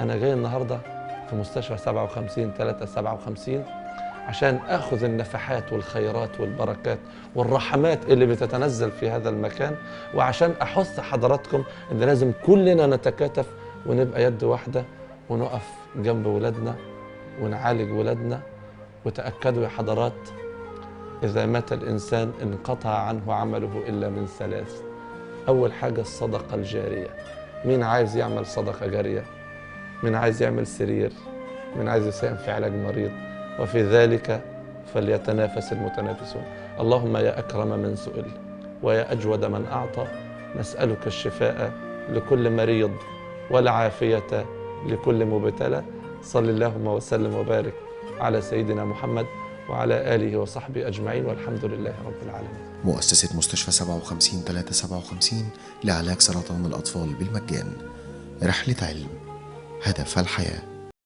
أنا جاي النهاردة في مستشفى 57/3/57 عشان آخذ النفحات والخيرات والبركات والرحمات اللي بتتنزل في هذا المكان، وعشان أحث حضراتكم إن لازم كلنا نتكاتف ونبقى يد واحدة ونقف جنب ولادنا ونعالج ولادنا. وتأكدوا يا حضرات، إذا مات الإنسان انقطع عنه عمله إلا من ثلاث. أول حاجة الصدقة الجارية. مين عايز يعمل صدقة جارية؟ مين عايز يعمل سرير؟ مين عايز يساهم في علاج مريض؟ وفي ذلك فليتنافس المتنافسون. اللهم يا أكرم من سئل ويا أجود من أعطى، نسألك الشفاء لكل مريض والعافية لكل مبتلى. صل اللهم وسلم وبارك على سيدنا محمد وعلى آله وصحبه أجمعين، والحمد لله رب العالمين. مؤسسة مستشفى 57/3/57 لعلاج سرطان الأطفال بالمجان. رحلة علم، هدف الحياة.